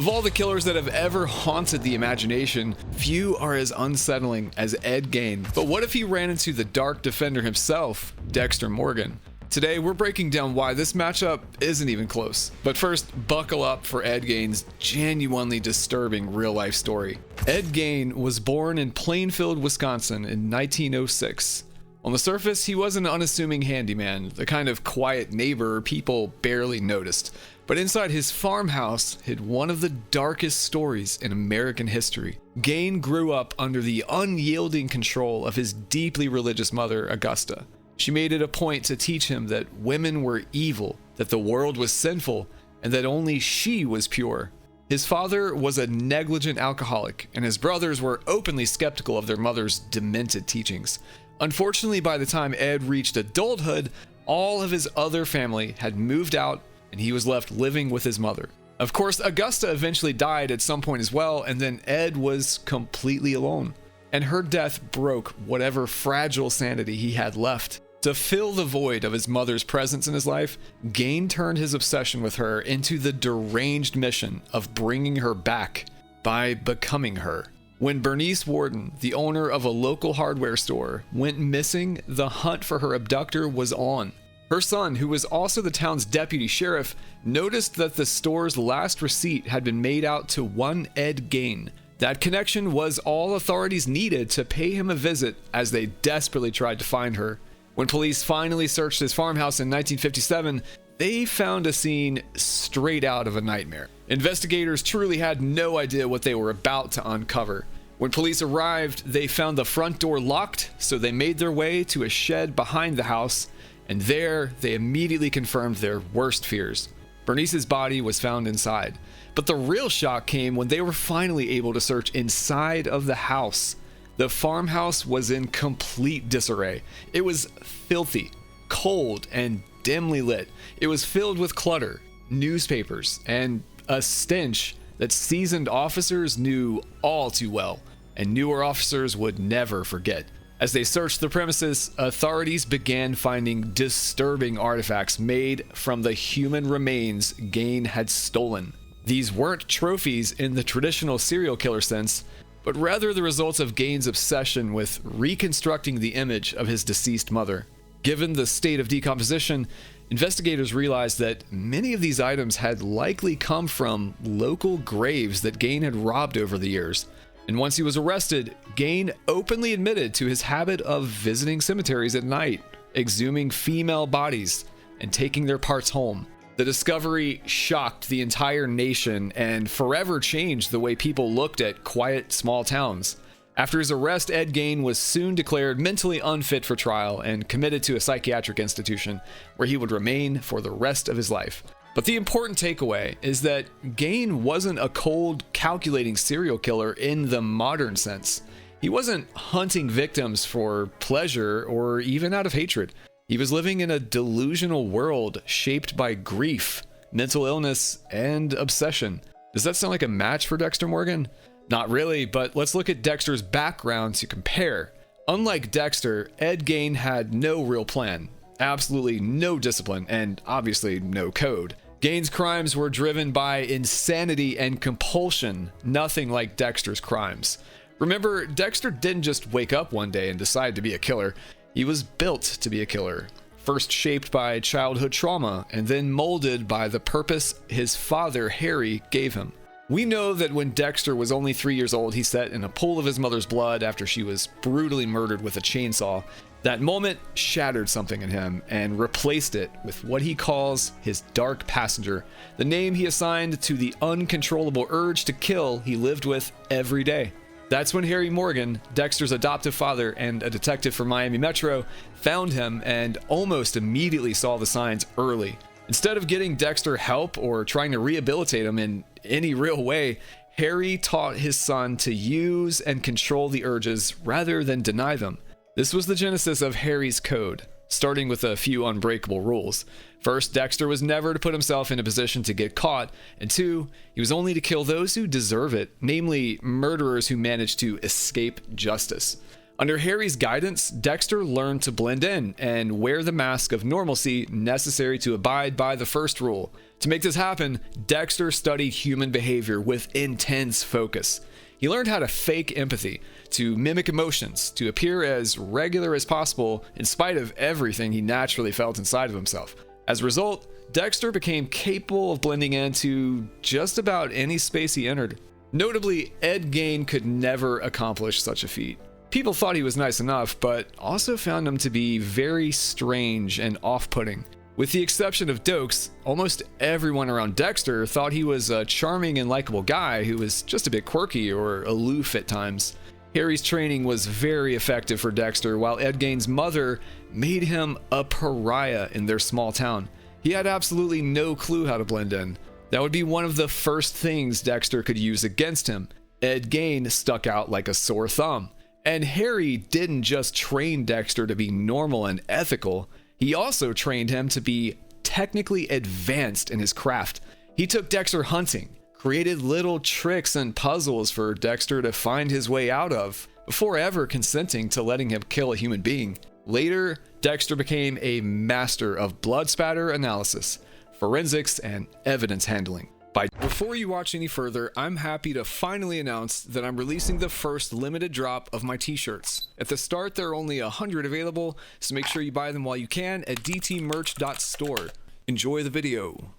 Of all the killers that have ever haunted the imagination, few are as unsettling as Ed Gein. But what if he ran into the Dark Defender himself, Dexter Morgan? Today, we're breaking down why this matchup isn't even close. But first, buckle up for Ed Gein's genuinely disturbing real-life story. Ed Gein was born in Plainfield, Wisconsin in 1906. On the surface, he was an unassuming handyman, the kind of quiet neighbor people barely noticed. But inside his farmhouse hid one of the darkest stories in American history. Gein grew up under the unyielding control of his deeply religious mother, Augusta. She made it a point to teach him that women were evil, that the world was sinful, and that only she was pure. His father was a negligent alcoholic, and his brothers were openly skeptical of their mother's demented teachings. Unfortunately, by the time Ed reached adulthood, all of his other family had moved out, and he was left living with his mother. Of course, Augusta eventually died at some point as well, and then Ed was completely alone. And her death broke whatever fragile sanity he had left. To fill the void of his mother's presence in his life, Gein turned his obsession with her into the deranged mission of bringing her back by becoming her. When Bernice Warden, the owner of a local hardware store, went missing, the hunt for her abductor was on. Her son, who was also the town's deputy sheriff, noticed that the store's last receipt had been made out to one Ed Gein. That connection was all authorities needed to pay him a visit as they desperately tried to find her. When police finally searched his farmhouse in 1957, they found a scene straight out of a nightmare. Investigators truly had no idea what they were about to uncover. When police arrived, they found the front door locked, so they made their way to a shed behind the house, and there they immediately confirmed their worst fears. Bernice's body was found inside. But the real shock came when they were finally able to search inside of the house. The farmhouse was in complete disarray. It was filthy, cold, and dimly lit. It was filled with clutter, newspapers, and a stench that seasoned officers knew all too well, and newer officers would never forget. As they searched the premises, authorities began finding disturbing artifacts made from the human remains Gein had stolen. These weren't trophies in the traditional serial killer sense, but rather the results of Gein's obsession with reconstructing the image of his deceased mother. Given the state of decomposition, investigators realized that many of these items had likely come from local graves that Gein had robbed over the years. And once he was arrested, Gein openly admitted to his habit of visiting cemeteries at night, exhuming female bodies, and taking their parts home. The discovery shocked the entire nation and forever changed the way people looked at quiet, small towns. After his arrest, Ed Gein was soon declared mentally unfit for trial and committed to a psychiatric institution where he would remain for the rest of his life. But the important takeaway is that Gein wasn't a cold, calculating serial killer in the modern sense. He wasn't hunting victims for pleasure or even out of hatred. He was living in a delusional world shaped by grief, mental illness, and obsession. Does that sound like a match for Dexter Morgan? Not really, but let's look at Dexter's background to compare. Unlike Dexter, Ed Gein had no real plan, absolutely no discipline, and obviously no code. Gein's crimes were driven by insanity and compulsion, nothing like Dexter's crimes. Remember, Dexter didn't just wake up one day and decide to be a killer. He was built to be a killer, first shaped by childhood trauma and then molded by the purpose his father, Harry, gave him. We know that when Dexter was only 3 years old, he sat in a pool of his mother's blood after she was brutally murdered with a chainsaw. That moment shattered something in him and replaced it with what he calls his dark passenger, the name he assigned to the uncontrollable urge to kill he lived with every day. That's when Harry Morgan, Dexter's adoptive father and a detective for Miami Metro, found him and almost immediately saw the signs early. Instead of getting Dexter help or trying to rehabilitate him in any real way, Harry taught his son to use and control the urges rather than deny them. This was the genesis of Harry's code, starting with a few unbreakable rules. First, Dexter was never to put himself in a position to get caught, and two, he was only to kill those who deserve it, namely murderers who managed to escape justice. Under Harry's guidance, Dexter learned to blend in and wear the mask of normalcy necessary to abide by the first rule: To make this happen, Dexter studied human behavior with intense focus. He learned how to fake empathy, to mimic emotions, to appear as regular as possible in spite of everything he naturally felt inside of himself. As a result, Dexter became capable of blending into just about any space he entered. Notably, Ed Gein could never accomplish such a feat. People thought he was nice enough, but also found him to be very strange and off-putting. With the exception of Dokes, almost everyone around Dexter thought he was a charming and likable guy who was just a bit quirky or aloof at times. Harry's training was very effective for Dexter, while Ed Gein's mother made him a pariah in their small town. He had absolutely no clue how to blend in. That would be one of the first things Dexter could use against him. Ed Gein stuck out like a sore thumb. And Harry didn't just train Dexter to be normal and ethical, he also trained him to be technically advanced in his craft. He took Dexter hunting, created little tricks and puzzles for Dexter to find his way out of, before ever consenting to letting him kill a human being. Later, Dexter became a master of blood spatter analysis, forensics, and evidence handling. Before you watch any further, I'm happy to finally announce that I'm releasing the first limited drop of my t-shirts. At the start, there are only 100 available, so make sure you buy them while you can at dtmerch.store. Enjoy the video.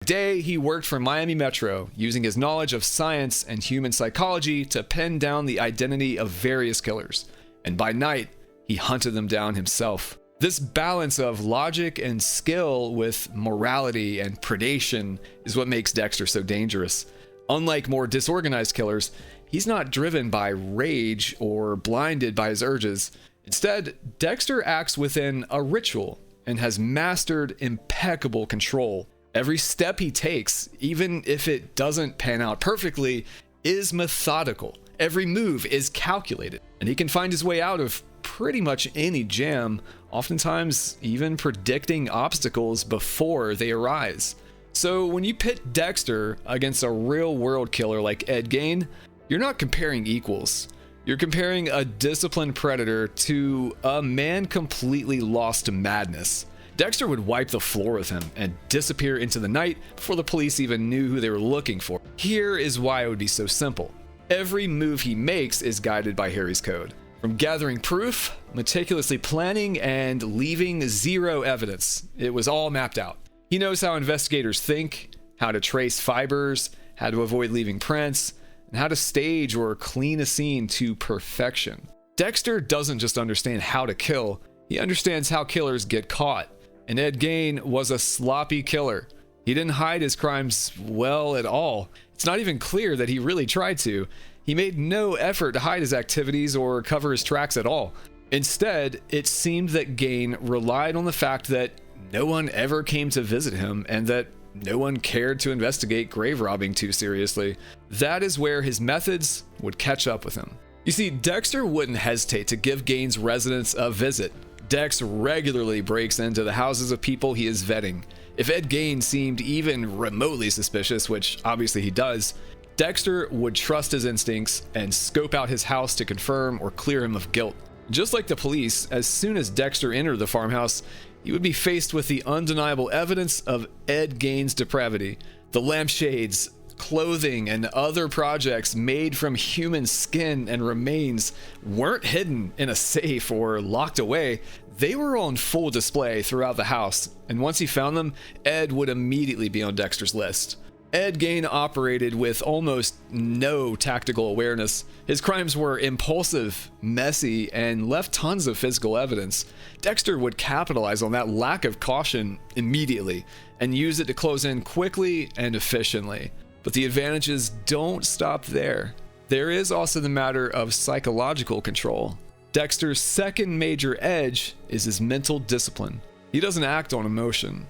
Today, he worked for Miami Metro, using his knowledge of science and human psychology to pin down the identity of various killers. And by night, he hunted them down himself. This balance of logic and skill with morality and predation is what makes Dexter so dangerous. Unlike more disorganized killers, he's not driven by rage or blinded by his urges. Instead, Dexter acts within a ritual and has mastered impeccable control. Every step he takes, even if it doesn't pan out perfectly, is methodical. Every move is calculated, and he can find his way out of pretty much any jam, oftentimes even predicting obstacles before they arise. So when you pit Dexter against a real-world killer like Ed Gein, you're not comparing equals. You're comparing a disciplined predator to a man completely lost to madness. Dexter would wipe the floor with him and disappear into the night before the police even knew who they were looking for. Here is why it would be so simple. Every move he makes is guided by Harry's code. From gathering proof, meticulously planning, and leaving zero evidence, it was all mapped out. He knows how investigators think, how to trace fibers, how to avoid leaving prints, and how to stage or clean a scene to perfection. Dexter doesn't just understand how to kill, he understands how killers get caught. And Ed Gein was a sloppy killer. He didn't hide his crimes well at all. It's not even clear that he really tried to. He made no effort to hide his activities or cover his tracks at all. Instead, it seemed that Gein relied on the fact that no one ever came to visit him and that no one cared to investigate grave robbing too seriously. That is where his methods would catch up with him. You see, Dexter wouldn't hesitate to give Gein's residence a visit. Dex regularly breaks into the houses of people he is vetting. If Ed Gein seemed even remotely suspicious, which obviously he does, Dexter would trust his instincts and scope out his house to confirm or clear him of guilt. Just like the police, as soon as Dexter entered the farmhouse, he would be faced with the undeniable evidence of Ed Gein's depravity. The lampshades, clothing, and other projects made from human skin and remains weren't hidden in a safe or locked away. They were on full display throughout the house, and once he found them, Ed would immediately be on Dexter's list. Ed Gein operated with almost no tactical awareness. His crimes were impulsive, messy, and left tons of physical evidence. Dexter would capitalize on that lack of caution immediately and use it to close in quickly and efficiently. But the advantages don't stop there. There is also the matter of psychological control. Dexter's second major edge is his mental discipline. He doesn't act on emotion.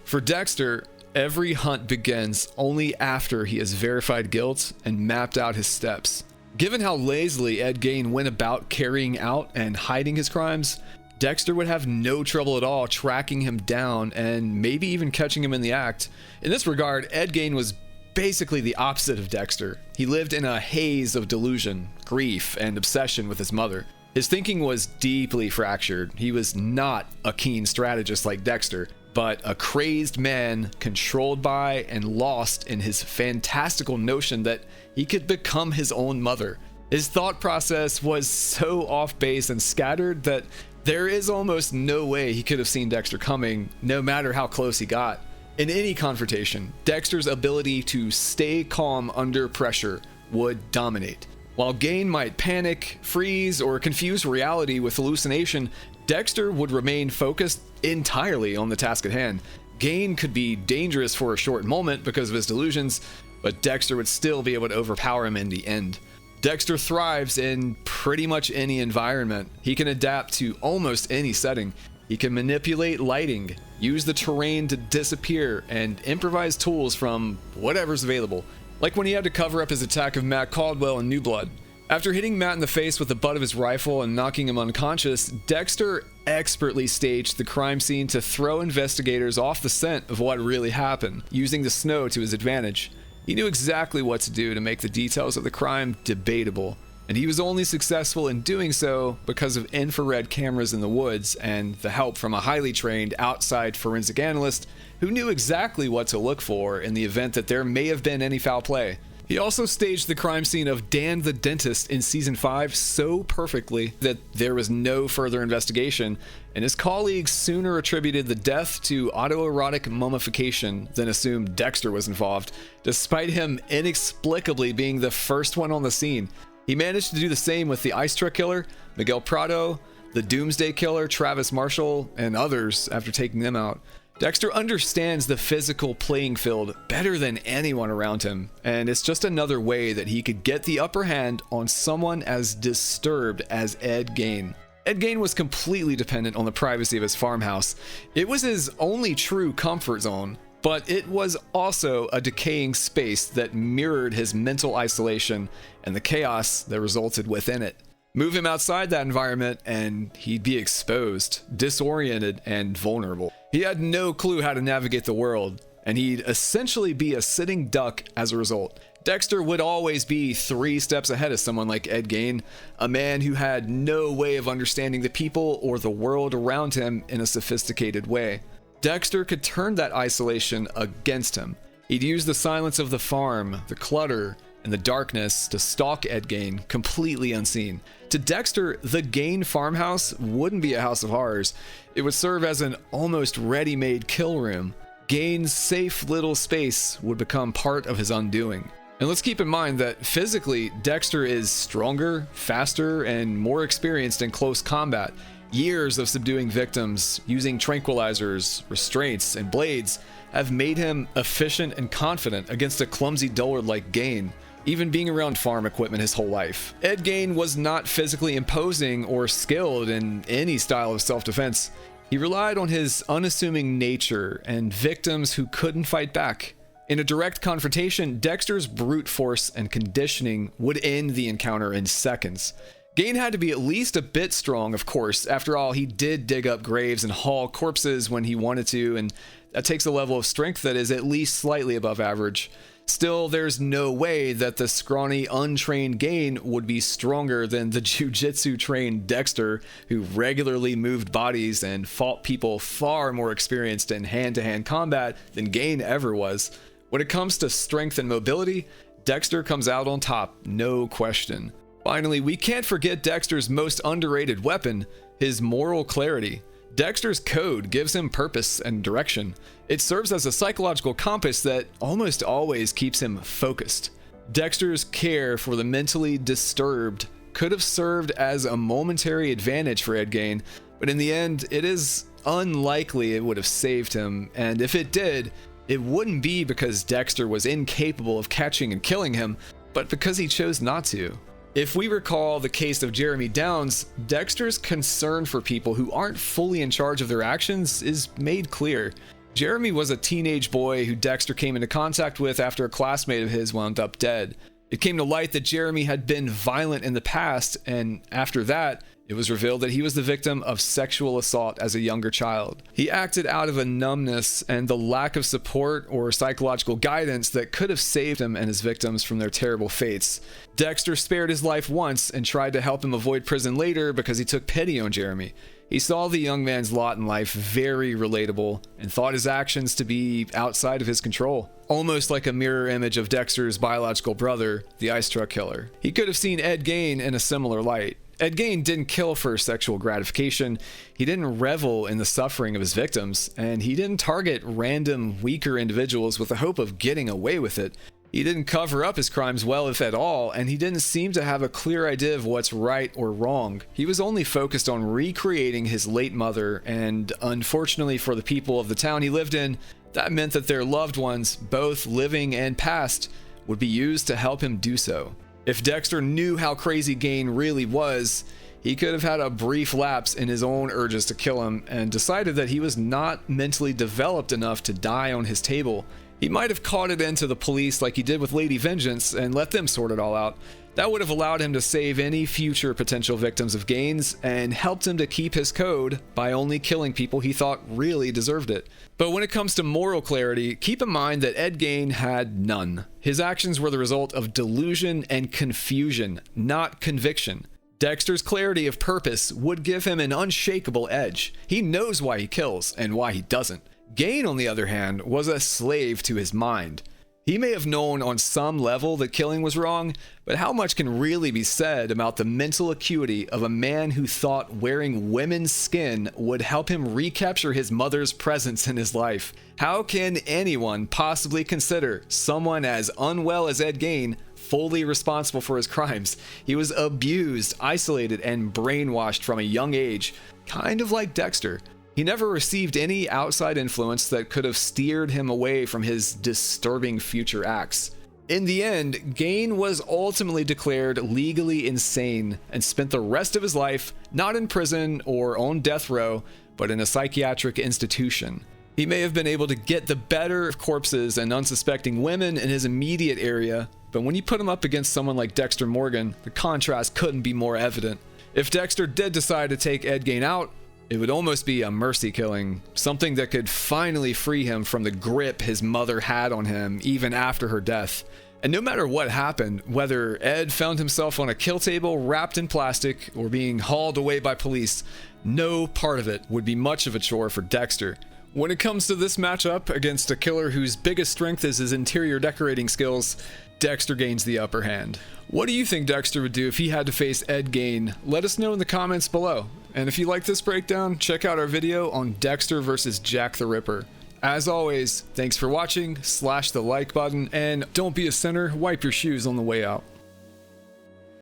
For Dexter, every hunt begins only after he has verified guilt and mapped out his steps. Given how lazily Ed Gein went about carrying out and hiding his crimes, Dexter would have no trouble at all tracking him down and maybe even catching him in the act. In this regard, Ed Gein was basically the opposite of Dexter. He lived in a haze of delusion, grief, and obsession with his mother. His thinking was deeply fractured. He was not a keen strategist like Dexter, but a crazed man controlled by and lost in his fantastical notion that he could become his own mother. His thought process was so off base and scattered that there is almost no way he could have seen Dexter coming, no matter how close he got. In any confrontation, Dexter's ability to stay calm under pressure would dominate. While Gein might panic, freeze, or confuse reality with hallucination, Dexter would remain focused entirely on the task at hand. Gein could be dangerous for a short moment because of his delusions, but Dexter would still be able to overpower him in the end. Dexter thrives in pretty much any environment. He can adapt to almost any setting. He can manipulate lighting, use the terrain to disappear, and improvise tools from whatever's available. Like when he had to cover up his attack of Matt Caldwell in New Blood. After hitting Matt in the face with the butt of his rifle and knocking him unconscious, Dexter expertly staged the crime scene to throw investigators off the scent of what really happened, using the snow to his advantage. He knew exactly what to do to make the details of the crime debatable, and he was only successful in doing so because of infrared cameras in the woods and the help from a highly trained outside forensic analyst who knew exactly what to look for in the event that there may have been any foul play. He also staged the crime scene of Dan the Dentist in Season 5 so perfectly that there was no further investigation, and his colleagues sooner attributed the death to autoerotic mummification than assumed Dexter was involved, despite him inexplicably being the first one on the scene. He managed to do the same with the Ice Truck Killer, Miguel Prado, the Doomsday Killer, Travis Marshall, and others after taking them out. Dexter understands the physical playing field better than anyone around him, and it's just another way that he could get the upper hand on someone as disturbed as Ed Gein. Ed Gein was completely dependent on the privacy of his farmhouse. It was his only true comfort zone, but it was also a decaying space that mirrored his mental isolation and the chaos that resulted within it. Move him outside that environment and he'd be exposed, disoriented, and vulnerable. He had no clue how to navigate the world, and he'd essentially be a sitting duck as a result. Dexter would always be 3 steps ahead of someone like Ed Gein, a man who had no way of understanding the people or the world around him in a sophisticated way. Dexter could turn that isolation against him. He'd use the silence of the farm, the clutter, and the darkness to stalk Ed Gein completely unseen. To Dexter, the Gein farmhouse wouldn't be a house of horrors. It would serve as an almost ready-made kill room. Gein's safe little space would become part of his undoing. And let's keep in mind that physically, Dexter is stronger, faster, and more experienced in close combat. Years of subduing victims, using tranquilizers, restraints, and blades have made him efficient and confident against a clumsy dullard like Gein, even being around farm equipment his whole life. Ed Gein was not physically imposing or skilled in any style of self-defense. He relied on his unassuming nature and victims who couldn't fight back. In a direct confrontation, Dexter's brute force and conditioning would end the encounter in seconds. Gein had to be at least a bit strong, of course. After all, he did dig up graves and haul corpses when he wanted to, and that takes a level of strength that is at least slightly above average. Still, there's no way that the scrawny, untrained Gein would be stronger than the jiu-jitsu-trained Dexter, who regularly moved bodies and fought people far more experienced in hand-to-hand combat than Gein ever was. When it comes to strength and mobility, Dexter comes out on top, no question. Finally, we can't forget Dexter's most underrated weapon, his moral clarity. Dexter's code gives him purpose and direction. It serves as a psychological compass that almost always keeps him focused. Dexter's care for the mentally disturbed could have served as a momentary advantage for Ed Gein, but in the end, it is unlikely it would have saved him, and if it did, it wouldn't be because Dexter was incapable of catching and killing him, but because he chose not to. If we recall the case of Jeremy Downs, Dexter's concern for people who aren't fully in charge of their actions is made clear. Jeremy was a teenage boy who Dexter came into contact with after a classmate of his wound up dead. It came to light that Jeremy had been violent in the past, and after that, it was revealed that he was the victim of sexual assault as a younger child. He acted out of a numbness and the lack of support or psychological guidance that could have saved him and his victims from their terrible fates. Dexter spared his life once and tried to help him avoid prison later because he took pity on Jeremy. He saw the young man's lot in life very relatable and thought his actions to be outside of his control, almost like a mirror image of Dexter's biological brother, the ice truck killer. He could have seen Ed Gein in a similar light. Ed Gein didn't kill for sexual gratification, he didn't revel in the suffering of his victims, and he didn't target random, weaker individuals with the hope of getting away with it. He didn't cover up his crimes well, if at all, and he didn't seem to have a clear idea of what's right or wrong. He was only focused on recreating his late mother, and unfortunately for the people of the town he lived in, that meant that their loved ones, both living and past, would be used to help him do so. If Dexter knew how crazy Gein really was, he could have had a brief lapse in his own urges to kill him and decided that he was not mentally developed enough to die on his table. He might have caught it into the police like he did with Lady Vengeance and let them sort it all out. That would have allowed him to save any future potential victims of Gein's and helped him to keep his code by only killing people he thought really deserved it. But when it comes to moral clarity, keep in mind that Ed Gein had none. His actions were the result of delusion and confusion, not conviction. Dexter's clarity of purpose would give him an unshakable edge. He knows why he kills and why he doesn't. Gein, on the other hand, was a slave to his mind. He may have known on some level that killing was wrong, but how much can really be said about the mental acuity of a man who thought wearing women's skin would help him recapture his mother's presence in his life? How can anyone possibly consider someone as unwell as Ed Gein fully responsible for his crimes? He was abused, isolated, and brainwashed from a young age, kind of like Dexter. He never received any outside influence that could have steered him away from his disturbing future acts. In the end, Gein was ultimately declared legally insane and spent the rest of his life not in prison or on death row, but in a psychiatric institution. He may have been able to get the better of corpses and unsuspecting women in his immediate area, but when you put him up against someone like Dexter Morgan, the contrast couldn't be more evident. If Dexter did decide to take Ed Gein out, it would almost be a mercy killing, something that could finally free him from the grip his mother had on him even after her death. And no matter what happened, whether Ed found himself on a kill table wrapped in plastic or being hauled away by police, no part of it would be much of a chore for Dexter. When it comes to this matchup against a killer whose biggest strength is his interior decorating skills, Dexter gains the upper hand. What do you think Dexter would do if he had to face Ed Gein? Let us know in the comments below. And if you like this breakdown, check out our video on Dexter versus Jack the Ripper. As always, thanks for watching, slash the like button, and don't be a sinner, wipe your shoes on the way out.